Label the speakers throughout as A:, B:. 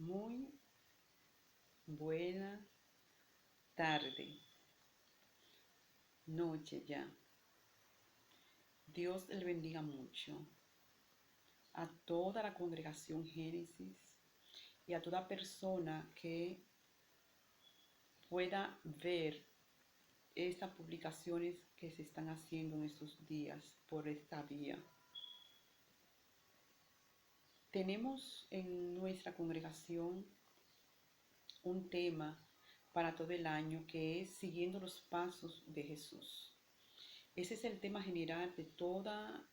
A: Muy buena tarde, noche ya. Dios le bendiga mucho a toda la congregación Génesis y a toda persona que pueda ver estas publicaciones que se están haciendo en estos días por esta vía. Tenemos en nuestra congregación un tema para todo el año que es siguiendo los pasos de Jesús. Ese es el tema general de todo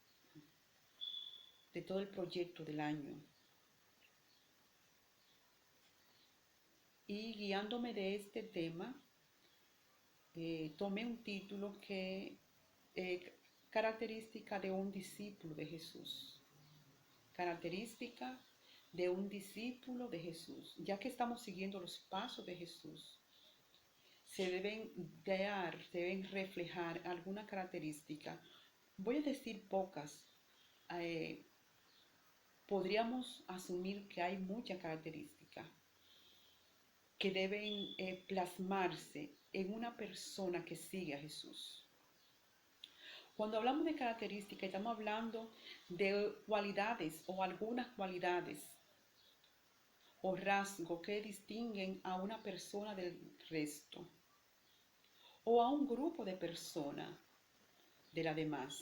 A: el proyecto del año. Y guiándome de este tema, tomé un título que característica de un discípulo de Jesús. Característica de un discípulo de Jesús. Ya que estamos siguiendo los pasos de Jesús, se deben reflejar alguna característica. Voy a decir pocas. Podríamos asumir que hay muchas características que deben plasmarse en una persona que sigue a Jesús. Cuando hablamos de características, estamos hablando de cualidades o algunas cualidades o rasgos que distinguen a una persona del resto o a un grupo de personas de las demás.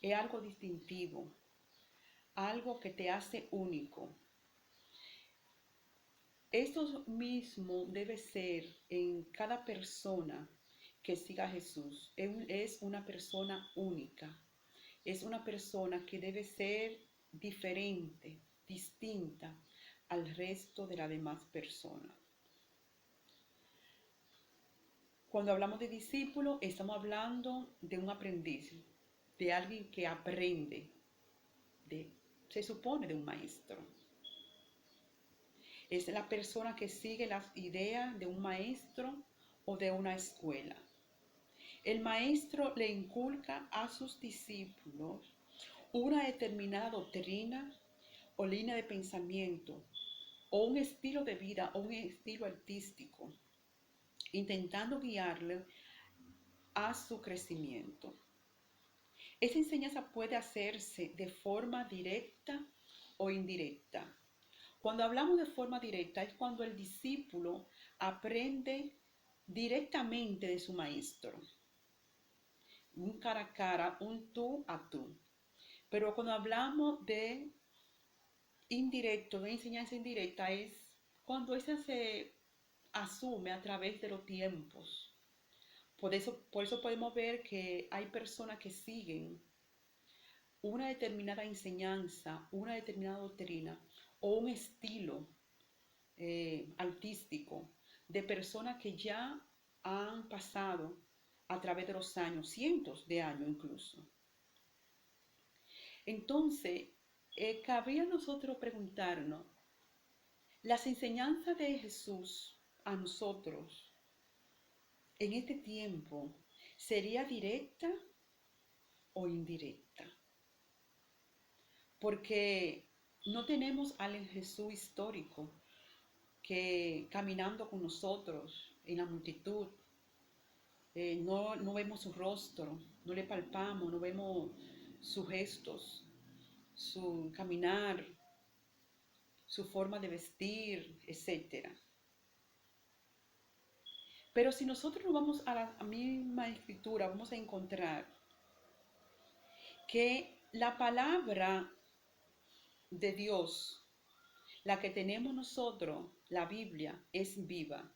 A: Es algo distintivo, algo que te hace único. Esto mismo debe ser en cada persona que siga a Jesús. Es una persona única. Es una persona que debe ser diferente, distinta al resto de las demás personas. Cuando hablamos de discípulo, estamos hablando de un aprendiz, de alguien que aprende, se supone de un maestro. Es la persona que sigue las ideas de un maestro o de una escuela. El maestro le inculca a sus discípulos una determinada doctrina o línea de pensamiento o un estilo de vida o un estilo artístico, intentando guiarle a su crecimiento. Esa enseñanza puede hacerse de forma directa o indirecta. Cuando hablamos de forma directa es cuando el discípulo aprende directamente de su maestro, un cara a cara, un tú a tú. Pero cuando hablamos de indirecto, de enseñanza indirecta, es cuando esa se asume a través de los tiempos. Por eso podemos ver que hay personas que siguen una determinada enseñanza, una determinada doctrina o un estilo artístico de personas que ya han pasado a través de los años, cientos de años incluso. Entonces, cabría a nosotros preguntarnos, las enseñanzas de Jesús a nosotros en este tiempo, ¿sería directa o indirecta? Porque no tenemos al Jesús histórico que caminando con nosotros en la multitud, no vemos su rostro, no le palpamos, no vemos sus gestos, su caminar, su forma de vestir, etc. Pero si nosotros nos vamos a la misma escritura, vamos a encontrar que la palabra de Dios, la que tenemos nosotros, la Biblia, es viva.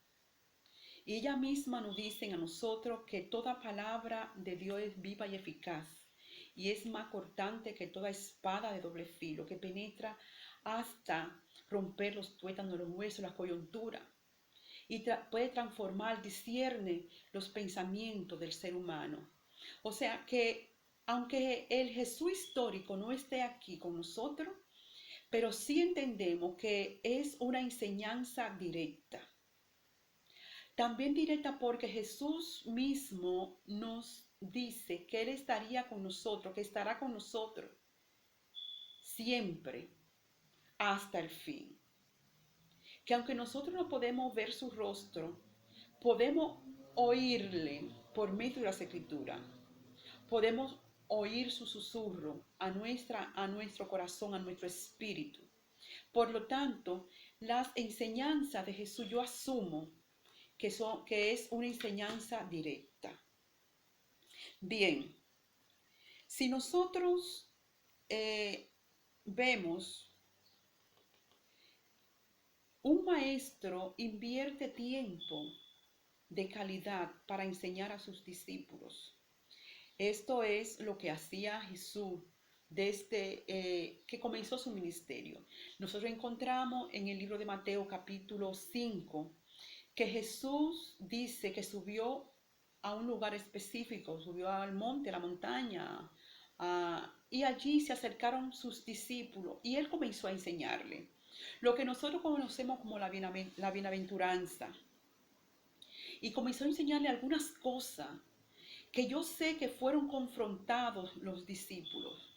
A: Y ella misma nos dice a nosotros que toda palabra de Dios es viva y eficaz. Y es más cortante que toda espada de doble filo, que penetra hasta romper los tuétanos, los huesos, la coyuntura. Y puede transformar, discierne los pensamientos del ser humano. O sea que aunque el Jesús histórico no esté aquí con nosotros, pero sí entendemos que es una enseñanza directa. También directa porque Jesús mismo nos dice que Él estaría con nosotros, que estará con nosotros siempre. hasta el fin. Que aunque nosotros no podemos ver su rostro, podemos oírle por medio de las escrituras. Podemos oír su susurro a nuestro corazón, a nuestro espíritu. Por lo tanto, las enseñanzas de Jesús yo asumo que es una enseñanza directa. Bien, si nosotros vemos, un maestro invierte tiempo de calidad para enseñar a sus discípulos. Esto es lo que hacía Jesús desde que comenzó su ministerio. Nosotros encontramos en el libro de Mateo capítulo 5 que Jesús dice que subió a un lugar específico, subió al monte, a la montaña, y allí se acercaron sus discípulos y él comenzó a enseñarle lo que nosotros conocemos como la bienaventuranza. Y comenzó a enseñarle algunas cosas que yo sé que fueron confrontados los discípulos.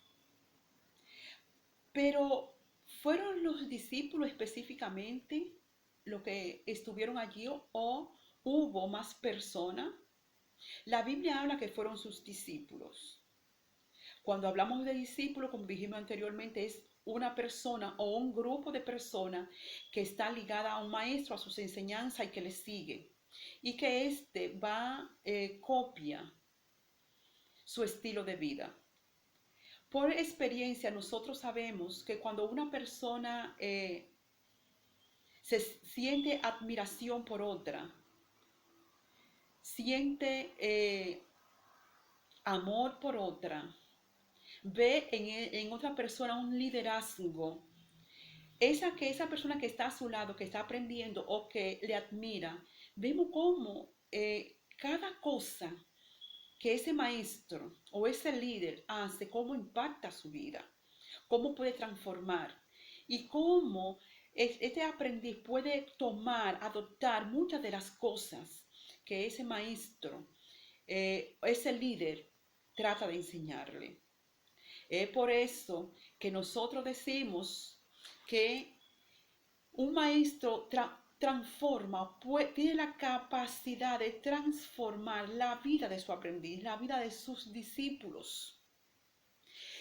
A: Pero ¿fueron los discípulos específicamente los que estuvieron allí o hubo más personas? La Biblia habla que fueron sus discípulos. Cuando hablamos de discípulos, como dijimos anteriormente, es una persona o un grupo de personas que está ligada a un maestro, a sus enseñanzas y que le sigue. Y que éste copia su estilo de vida. Por experiencia, nosotros sabemos que cuando una persona se siente admiración por otra, siente amor por otra, ve en otra persona un liderazgo, esa persona que está a su lado, que está aprendiendo o que le admira, vemos cómo cada cosa que ese maestro o ese líder hace, cómo impacta su vida, cómo puede transformar y cómo este aprendiz puede adoptar muchas de las cosas que ese maestro, ese líder trata de enseñarle. Es por eso que nosotros decimos que un maestro transforma, tiene la capacidad de transformar la vida de su aprendiz, la vida de sus discípulos.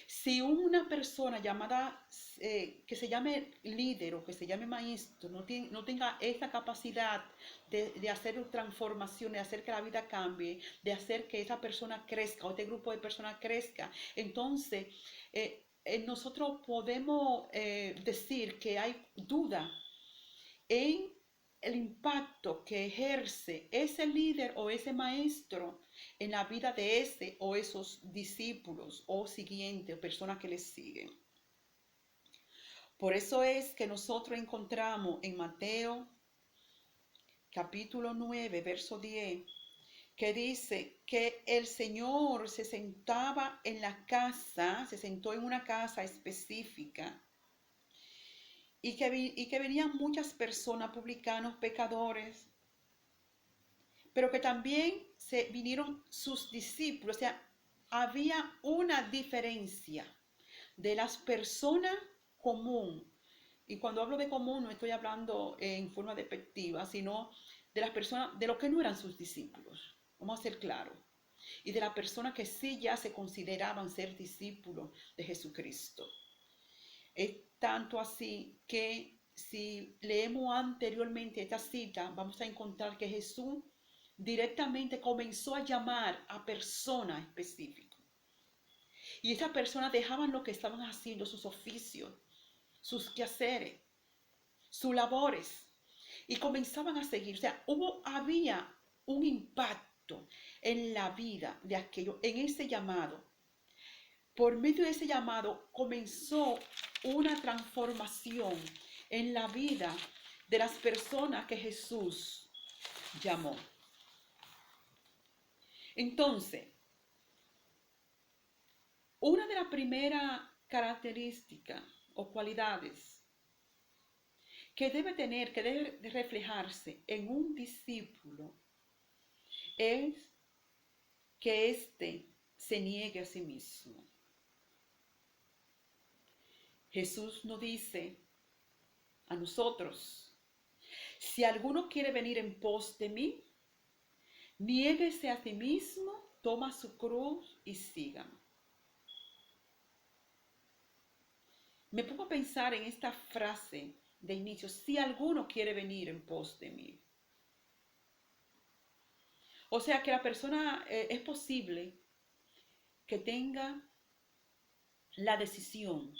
A: Si una persona llamada, que se llame líder o que se llame maestro, no tenga esta capacidad de hacer transformación, de hacer que la vida cambie, de hacer que esa persona crezca o este grupo de personas crezca, entonces nosotros podemos decir que hay duda en el impacto que ejerce ese líder o ese maestro en la vida de ese o esos discípulos o siguientes o personas que les siguen. Por eso es que nosotros encontramos en Mateo capítulo 9, verso 10, que dice que el Señor se sentaba en la casa, se sentó en una casa específica, y que venían muchas personas, publicanos, pecadores, pero que también vinieron sus discípulos. O sea, había una diferencia de las personas común. Y cuando hablo de común no estoy hablando en forma despectiva, sino de las personas, de los que no eran sus discípulos. Vamos a ser claros. Y de las personas que sí ya se consideraban ser discípulos de Jesucristo. Es tanto así que si leemos anteriormente esta cita, vamos a encontrar que Jesús directamente comenzó a llamar a personas específicas. Y estas personas dejaban lo que estaban haciendo, sus oficios, sus quehaceres, sus labores, y comenzaban a seguir. O sea, había un impacto en la vida de aquellos, en ese llamado. Por medio de ese llamado comenzó una transformación en la vida de las personas que Jesús llamó. Entonces, una de las primeras características o cualidades que debe reflejarse en un discípulo es que éste se niegue a sí mismo. Jesús nos dice a nosotros. Si alguno quiere venir en pos de mí, niéguese a sí mismo, toma su cruz y sígame. Me pongo a pensar en esta frase de inicio, si alguno quiere venir en pos de mí. O sea que la persona es posible que tenga la decisión,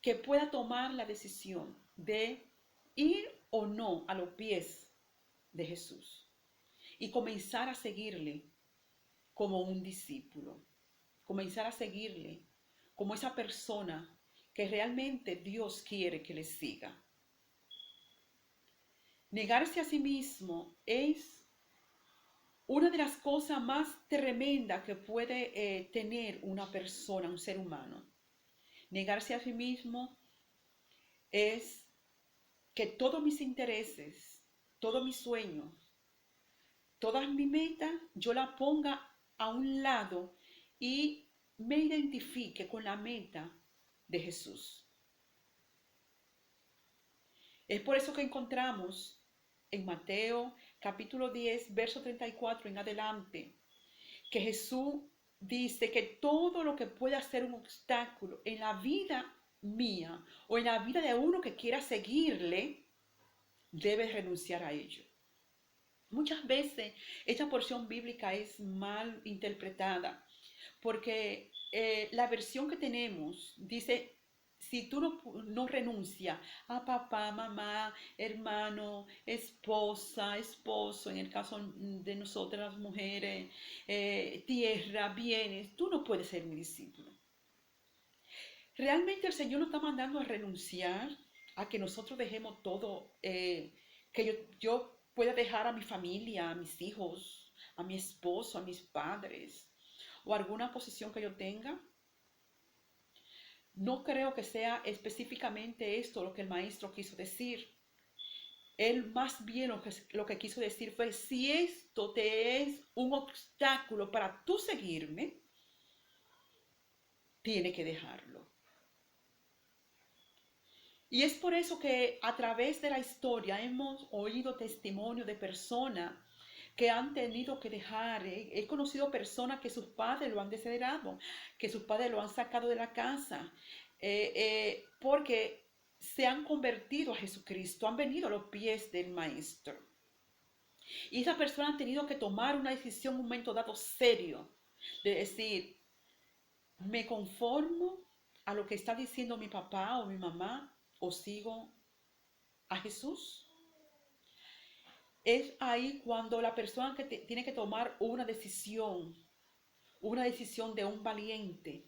A: que pueda tomar la decisión de ir o no a los pies de Jesús y comenzar a seguirle como un discípulo, comenzar a seguirle como esa persona que realmente Dios quiere que le siga. Negarse a sí mismo es una de las cosas más tremendas que puede tener una persona, un ser humano. Negarse a sí mismo es que todos mis intereses, todos mis sueños, todas mis metas, yo la ponga a un lado y me identifique con la meta de Jesús. Es por eso que encontramos en Mateo capítulo 10, verso 34 en adelante, que Jesús dice que todo lo que pueda ser un obstáculo en la vida mía o en la vida de uno que quiera seguirle, debe renunciar a ello. Muchas veces esta porción bíblica es mal interpretada porque la versión que tenemos dice, si tú no renuncias a papá, mamá, hermano, esposa, esposo, en el caso de nosotras las mujeres, tierra, bienes, tú no puedes ser mi discípulo. Realmente el Señor nos está mandando a renunciar, a que nosotros dejemos todo, que yo pueda dejar a mi familia, a mis hijos, a mi esposo, a mis padres, o alguna posición que yo tenga. No creo que sea específicamente esto lo que el maestro quiso decir. Él más bien lo que quiso decir fue, si esto te es un obstáculo para tú seguirme, tiene que dejarlo. Y es por eso que a través de la historia hemos oído testimonio de personas que han tenido que dejar. He conocido personas que sus padres lo han desheredado, que sus padres lo han sacado de la casa, porque se han convertido a Jesucristo, han venido a los pies del Maestro. Y esas personas han tenido que tomar una decisión en un momento dado serio, de decir, me conformo a lo que está diciendo mi papá o mi mamá, o sigo a Jesús. Es ahí cuando la persona que tiene que tomar una decisión de un valiente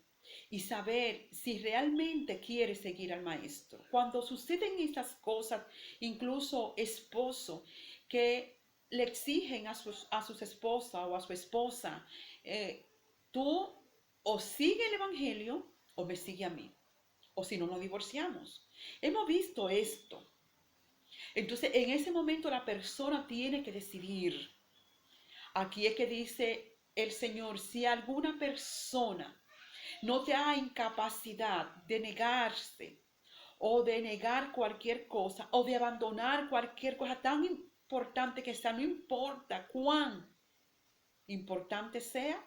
A: y saber si realmente quiere seguir al maestro. Cuando suceden estas cosas, incluso esposos que le exigen a sus esposas o a su esposa, tú o sigue el evangelio o me sigue a mí, o si no nos divorciamos. Hemos visto esto. Entonces, en ese momento la persona tiene que decidir. Aquí es que dice el Señor, si alguna persona no te da incapacidad de negarse o de negar cualquier cosa o de abandonar cualquier cosa tan importante que sea, no importa cuán importante sea,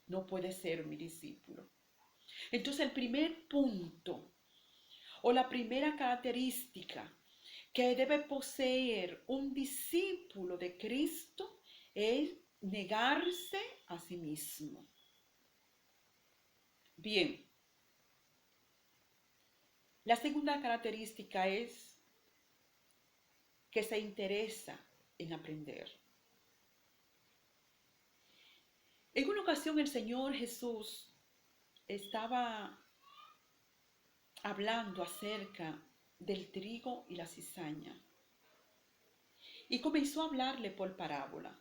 A: no puede ser mi discípulo. Entonces, el primer punto o la primera característica que debe poseer un discípulo de Cristo es negarse a sí mismo. Bien, la segunda característica es que se interesa en aprender. En una ocasión el Señor Jesús estaba hablando acerca del trigo y la cizaña y comenzó a hablarle por parábola.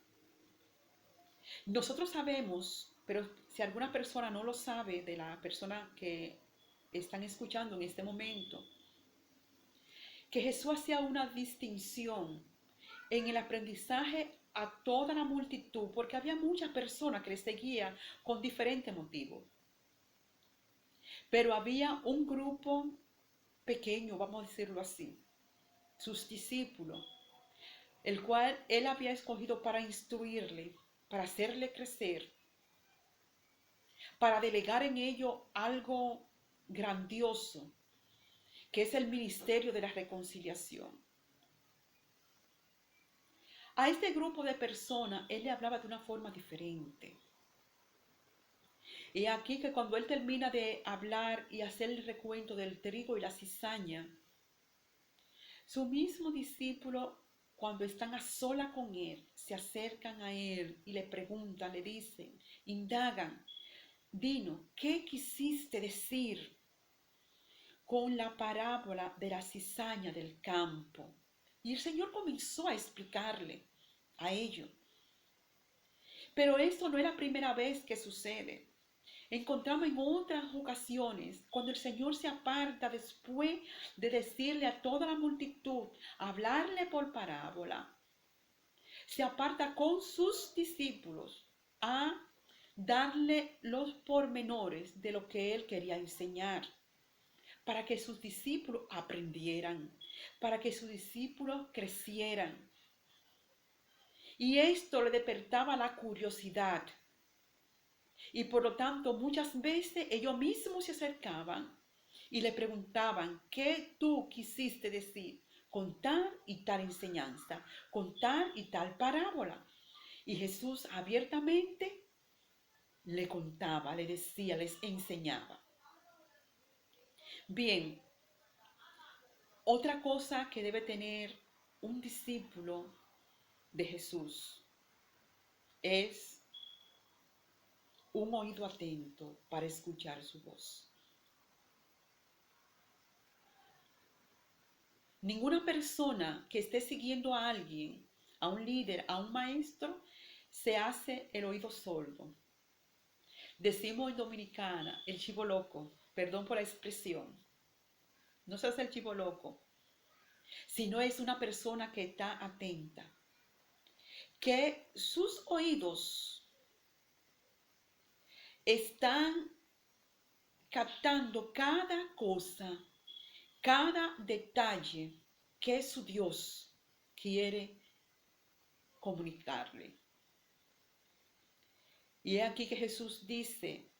A: Nosotros sabemos, pero si alguna persona no lo sabe, de la persona que están escuchando en este momento, que Jesús hacía una distinción en el aprendizaje a toda la multitud, porque había muchas personas que le seguían con diferentes motivos. Pero había un grupo pequeños, vamos a decirlo así, sus discípulos, el cual él había escogido para instruirle, para hacerle crecer, para delegar en ello algo grandioso, que es el ministerio de la reconciliación. A este grupo de personas él le hablaba de una forma diferente. Y aquí que cuando él termina de hablar y hacer el recuento del trigo y la cizaña, su mismo discípulo, cuando están a sola con él, se acercan a él y le preguntan, le dicen, indagan, dinos, ¿qué quisiste decir con la parábola de la cizaña del campo? Y el Señor comenzó a explicarle a ellos. Pero esto no es la primera vez que sucede. Encontramos en otras ocasiones cuando el Señor se aparta después de decirle a toda la multitud, hablarle por parábola, se aparta con sus discípulos a darle los pormenores de lo que él quería enseñar, para que sus discípulos aprendieran, para que sus discípulos crecieran. Y esto le despertaba la curiosidad. Y por lo tanto, muchas veces ellos mismos se acercaban y le preguntaban, ¿qué tú quisiste decir con tal y tal enseñanza, con tal y tal parábola? Y Jesús abiertamente le contaba, le decía, les enseñaba. Bien, otra cosa que debe tener un discípulo de Jesús es un oído atento para escuchar su voz. Ninguna persona que esté siguiendo a alguien, a un líder, a un maestro, se hace el oído sordo. Decimos en Dominicana, el chivo loco, perdón por la expresión. No se hace el chivo loco, sino es una persona que está atenta, que sus oídos están captando cada cosa, cada detalle que su Dios quiere comunicarle. Y es aquí que Jesús dice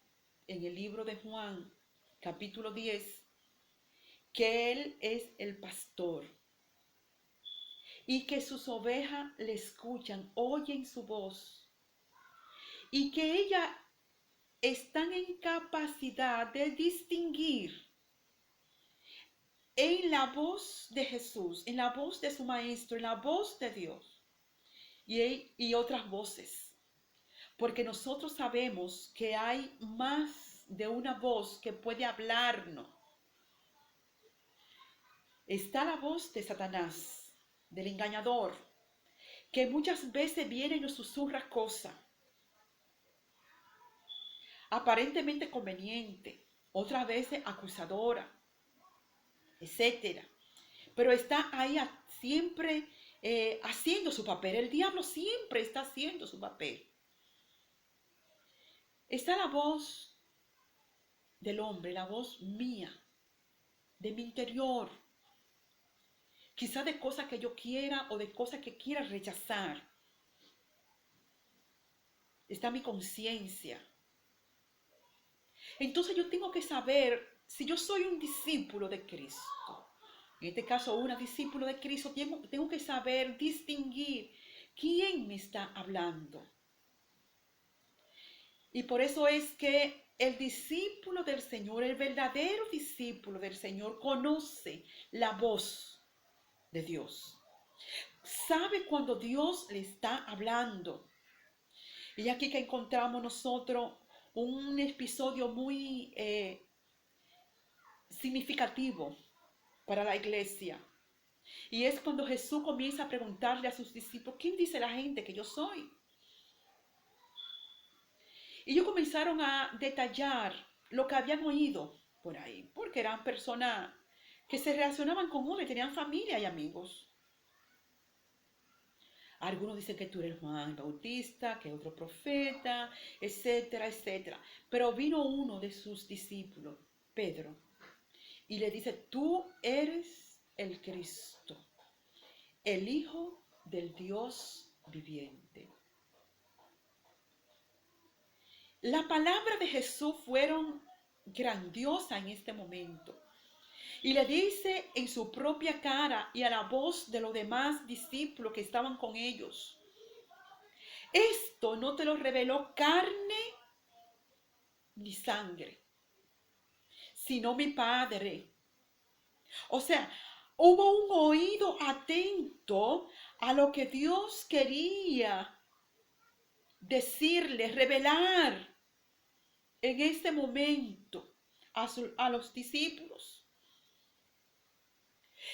A: en el libro de Juan, capítulo 10, que Él es el pastor y que sus ovejas le escuchan, oyen su voz y que ellas están en capacidad de distinguir en la voz de Jesús, en la voz de su maestro, en la voz de Dios y otras voces. Porque nosotros sabemos que hay más de una voz que puede hablarnos. Está la voz de Satanás, del engañador, que muchas veces viene y nos susurra cosas aparentemente conveniente, otras veces acusadora, etcétera. Pero está ahí siempre haciendo su papel. El diablo siempre está haciendo su papel. Está la voz del hombre, la voz mía, de mi interior. Quizá de cosas que yo quiera o de cosas que quiera rechazar. Está mi conciencia. Entonces yo tengo que saber si yo soy un discípulo de Cristo. En este caso, una discípulo de Cristo, tengo que saber distinguir quién me está hablando. Y por eso es que el discípulo del Señor, el verdadero discípulo del Señor, conoce la voz de Dios. Sabe cuando Dios le está hablando. Y aquí que encontramos nosotros un episodio muy significativo para la iglesia. Y es cuando Jesús comienza a preguntarle a sus discípulos, ¿quién dice la gente que yo soy? Y ellos comenzaron a detallar lo que habían oído por ahí, porque eran personas que se relacionaban con uno y tenían familia y amigos. Algunos dicen que tú eres Juan Bautista, que otro profeta, etcétera, etcétera. Pero vino uno de sus discípulos, Pedro, y le dice, tú eres el Cristo, el Hijo del Dios viviente. La palabra de Jesús fueron grandiosa en este momento. Y le dice en su propia cara y a la voz de los demás discípulos que estaban con ellos, esto no te lo reveló carne ni sangre, sino mi Padre. O sea, hubo un oído atento a lo que Dios quería decirle, revelar en este momento a los discípulos.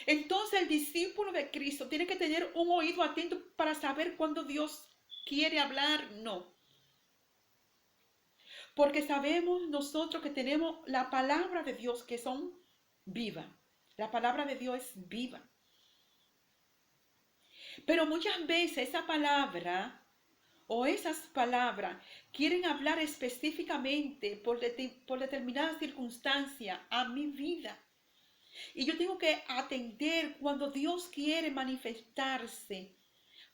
A: Entonces el discípulo de Cristo tiene que tener un oído atento para saber cuándo Dios quiere hablar, no. Porque sabemos nosotros que tenemos la palabra de Dios que son viva. La palabra de Dios es viva. Pero muchas veces esa palabra o esas palabras quieren hablar específicamente por determinada circunstancia a mi vida. Y yo tengo que atender cuando Dios quiere manifestarse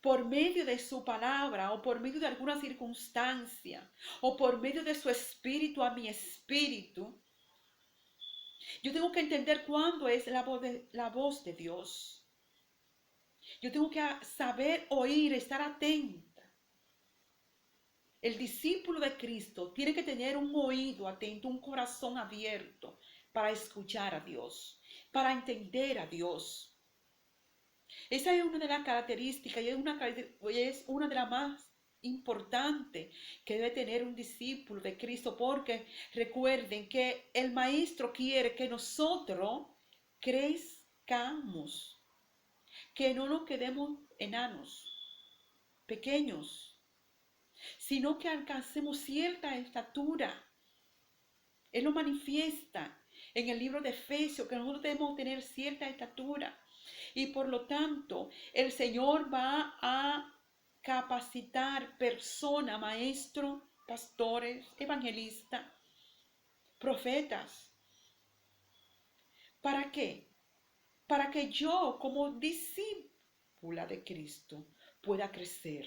A: por medio de su palabra o por medio de alguna circunstancia o por medio de su espíritu a mi espíritu. Yo tengo que entender cuándo es la voz de Dios. Yo tengo que saber oír, estar atenta. El discípulo de Cristo tiene que tener un oído atento, un corazón abierto para escuchar a Dios, para entender a Dios. Esa es una de las características y es una de las más importantes que debe tener un discípulo de Cristo, porque recuerden que el Maestro quiere que nosotros crezcamos, que no nos quedemos enanos, pequeños, sino que alcancemos cierta estatura. Él lo manifiesta en el libro de Efesios, que nosotros debemos tener cierta estatura. Y por lo tanto, el Señor va a capacitar personas, maestros, pastores, evangelistas, profetas. ¿Para qué? Para que yo, como discípula de Cristo, pueda crecer.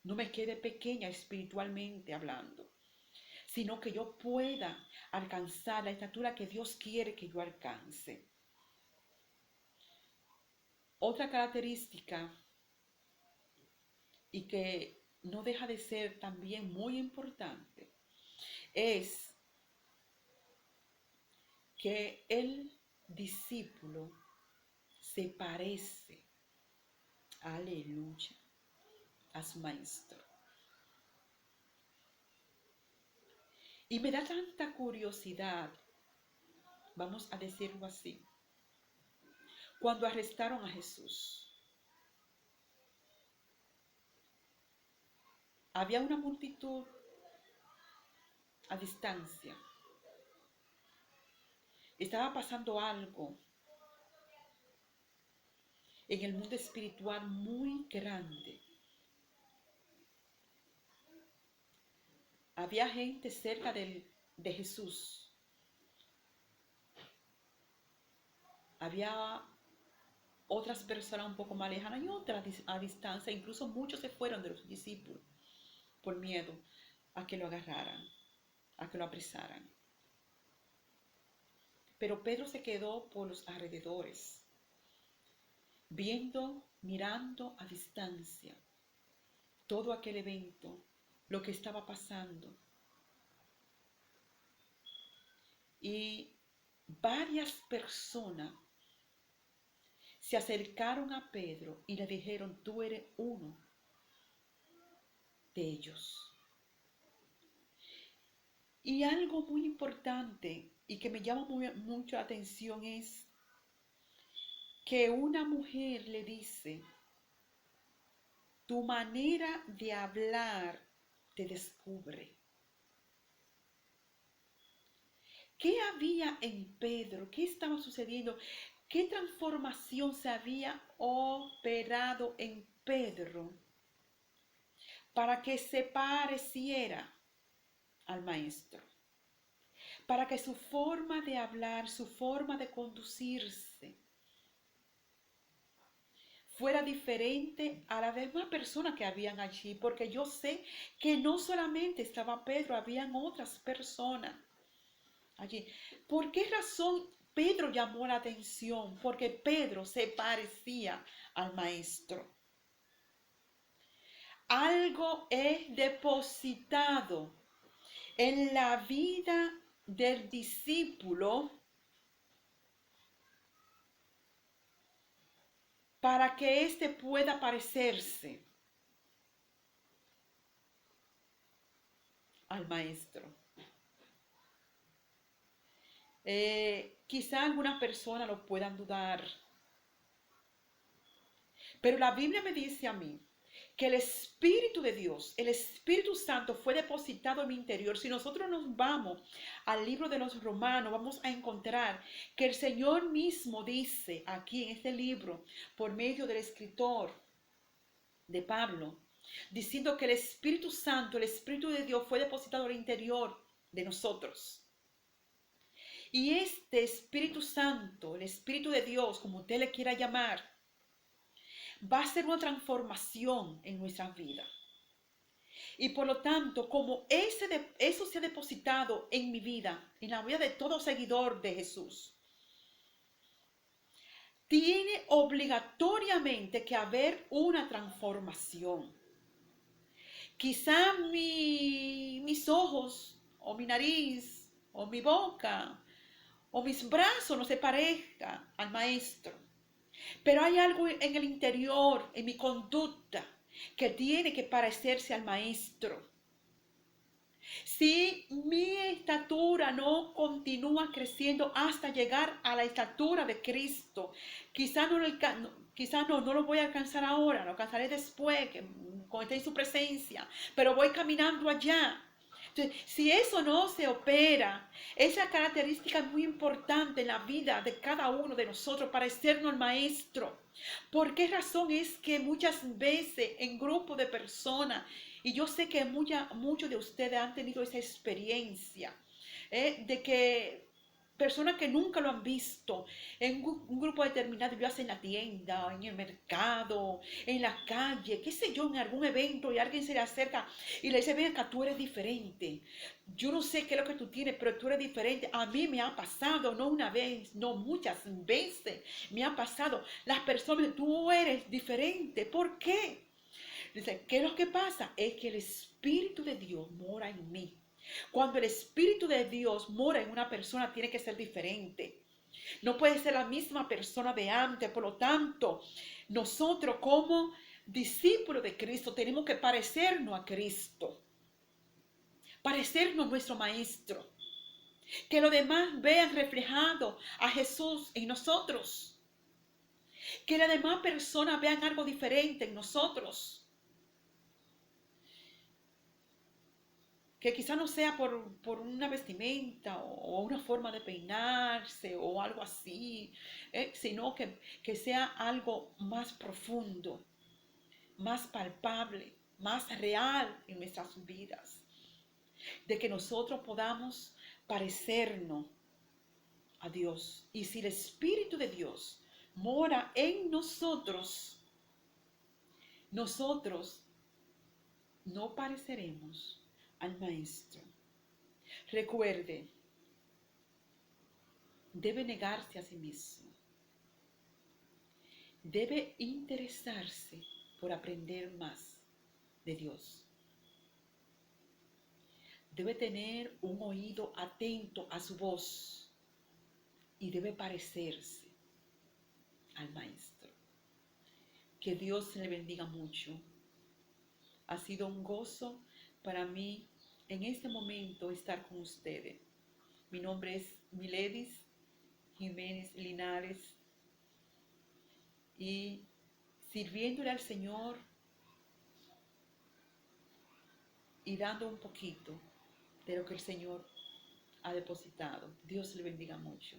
A: No me quede pequeña espiritualmente hablando, sino que yo pueda alcanzar la estatura que Dios quiere que yo alcance. Otra característica, y que no deja de ser también muy importante, es que el discípulo se parece, aleluya, a su maestro. Y me da tanta curiosidad, vamos a decirlo así, cuando arrestaron a Jesús. Había una multitud a distancia. Estaba pasando algo en el mundo espiritual muy grande. Había gente cerca de Jesús. Había otras personas un poco más lejanas y otras a distancia. Incluso muchos se fueron de los discípulos por miedo a que lo agarraran, a que lo apresaran. Pero Pedro se quedó por los alrededores, viendo, mirando a distancia todo aquel evento, lo que estaba pasando. Y varias personas se acercaron a Pedro y le dijeron, tú eres uno de ellos. Y algo muy importante y que me llama mucho la atención es que una mujer le dice, tu manera de hablar te descubre. ¿Qué había en Pedro? ¿Qué estaba sucediendo? ¿Qué transformación se había operado en Pedro para que se pareciera al maestro? para que su forma de hablar, su forma de conducirse fuera diferente a las demás personas que habían allí, porque yo sé que no solamente estaba Pedro, habían otras personas allí. ¿Por qué razón Pedro llamó la atención? Porque Pedro se parecía al maestro. Algo es depositado en la vida del discípulo para que éste pueda parecerse al maestro. Quizá algunas personas lo puedan dudar, pero la Biblia me dice a mí que el Espíritu de Dios, el Espíritu Santo fue depositado en mi interior. Si nosotros nos vamos al libro de los Romanos, vamos a encontrar que el Señor mismo dice aquí en este libro, por medio del escritor de Pablo, diciendo que el Espíritu Santo, el Espíritu de Dios fue depositado en el interior de nosotros. Y este Espíritu Santo, el Espíritu de Dios, como usted le quiera llamar, va a ser una transformación en nuestra vida. Y por lo tanto, como eso se ha depositado en mi vida, en la vida de todo seguidor de Jesús, tiene obligatoriamente que haber una transformación. Quizá mis ojos, o mi nariz, o mi boca, o mis brazos no se parezcan al maestro. Pero hay algo en el interior, en mi conducta, que tiene que parecerse al maestro. Si mi estatura no continúa creciendo hasta llegar a la estatura de Cristo, quizá no lo voy a alcanzar ahora, lo alcanzaré después, cuando esté en su presencia, pero voy caminando allá. Entonces, si eso no se opera, esa característica es muy importante en la vida de cada uno de nosotros, parecernos al maestro. ¿Por qué razón es que muchas veces en grupos de personas, y yo sé que muchos de ustedes han tenido esa experiencia, de que personas que nunca lo han visto en un grupo determinado, ya sea en la tienda, en el mercado, en la calle, qué sé yo, en algún evento, y alguien se le acerca y le dice: ven acá, tú eres diferente. Yo no sé qué es lo que tú tienes, pero tú eres diferente. A mí me ha pasado, no una vez, no muchas veces, me ha pasado. Las personas, tú eres diferente. ¿Por qué? Dice, ¿qué es lo que pasa? Es que el Espíritu de Dios mora en mí. Cuando el Espíritu de Dios mora en una persona, tiene que ser diferente. No puede ser la misma persona de antes. Por lo tanto, nosotros como discípulos de Cristo tenemos que parecernos a Cristo. Parecernos a nuestro Maestro. Que los demás vean reflejado a Jesús en nosotros. Que las demás personas vean algo diferente en nosotros. Que quizá no sea por una vestimenta o una forma de peinarse o algo así, sino que sea algo más profundo, más palpable, más real en nuestras vidas. De que nosotros podamos parecernos a Dios. Y si el Espíritu de Dios mora en nosotros, nosotros no pareceremos al Maestro. Recuerde, debe negarse a sí mismo. Debe interesarse por aprender más de Dios. Debe tener un oído atento a su voz y debe parecerse al Maestro. Que Dios le bendiga mucho. Ha sido un gozo para mí en este momento estar con ustedes. Mi nombre es Miledis Jiménez Linares y sirviéndole al Señor y dando un poquito de lo que el Señor ha depositado. Dios le bendiga mucho.